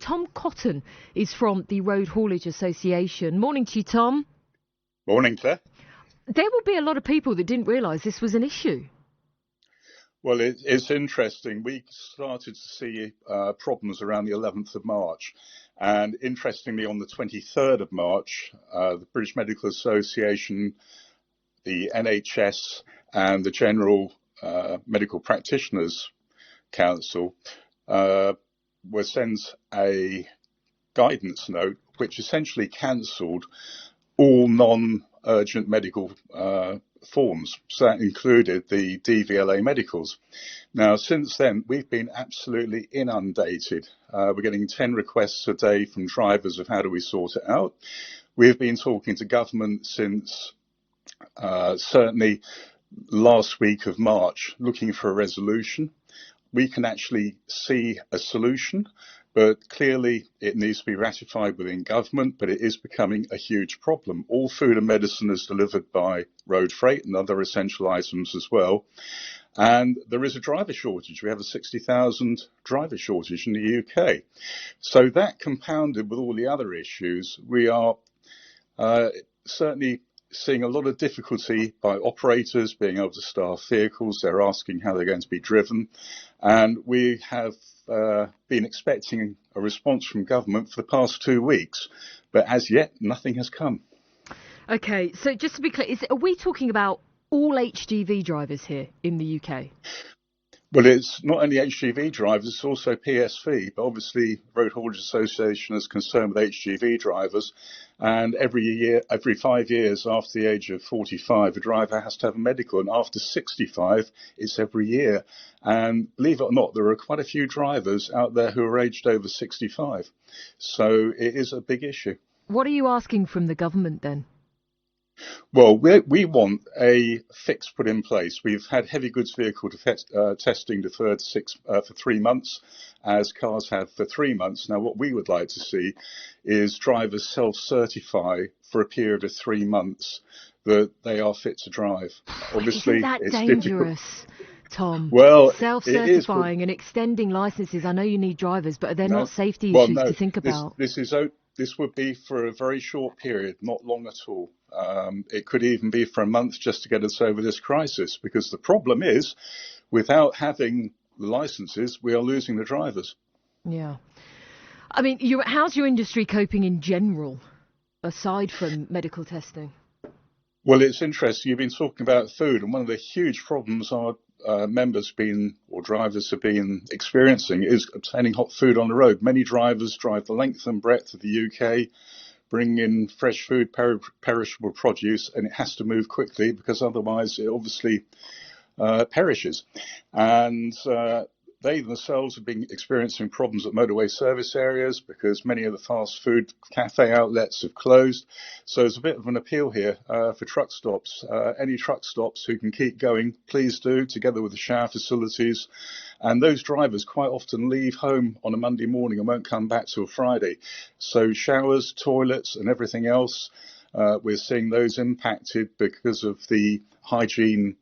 Tom Cotton is from the Road Haulage Association. Morning to you, Tom. Morning, Claire. There will be a lot of people that didn't realise this was an issue. Well, it's interesting. We started to see problems around the 11th of March. And interestingly, on the 23rd of March, the British Medical Association, the NHS and the General Medical Practitioners Council were sent a guidance note which essentially cancelled all non-urgent medical forms. So that included the DVLA medicals. Now, since then, we've been absolutely inundated. We're getting 10 requests a day from drivers of how do we sort it out. We've been talking to government since certainly last week of March, looking for a resolution. We can actually see a solution, but clearly it needs to be ratified within government, but it is becoming a huge problem. All food and medicine is delivered by road freight and other essential items as well. And there is a driver shortage. We have a 60,000 driver shortage in the UK. So that compounded with all the other issues, we are certainly seeing a lot of difficulty by operators being able to staff vehicles. They're asking how they're going to be driven. And we have been expecting a response from government for the past 2 weeks. But as yet, nothing has come. OK, so just to be clear, are we talking about all HGV drivers here in the UK? Well, it's not only HGV drivers, it's also PSV. But obviously, Road Haulage Association is concerned with HGV drivers. And every 5 years after the age of 45, a driver has to have a medical. And after 65, it's every year. And believe it or not, there are quite a few drivers out there who are aged over 65. So it is a big issue. What are you asking from the government then? Well, we want a fix put in place. We've had heavy goods vehicle testing deferred for 3 months, as cars have for 3 months. Now, what we would like to see is drivers self-certify for a period of 3 months that they are fit to drive. Obviously, isn't that it's dangerous, difficult. Tom? Well, self-certifying and extending licenses. I know you need drivers, but are there not safety issues to think about? This would be for a very short period, not long at all. It could even be for a month just to get us over this crisis, because the problem is, without having the licenses, we are losing the drivers. Yeah. I mean, how's your industry coping in general, aside from medical testing? Well, it's interesting. You've been talking about food, and one of the huge problems our drivers have been experiencing is obtaining hot food on the road. Many drivers drive the length and breadth of the UK, bring in fresh food, perishable produce, and it has to move quickly because otherwise it obviously perishes. And they themselves have been experiencing problems at motorway service areas because many of the fast food cafe outlets have closed. So there's a bit of an appeal here for truck stops. Any truck stops who can keep going, please do, together with the shower facilities. And those drivers quite often leave home on a Monday morning and won't come back till Friday. So showers, toilets and everything else, we're seeing those impacted because of the hygiene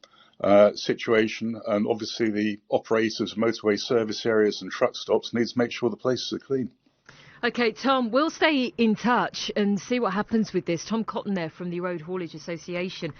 situation, and obviously the operators of motorway service areas and truck stops need to make sure the places are clean. OK, Tom, we'll stay in touch and see what happens with this. Tom Cotton there from the Road Haulage Association.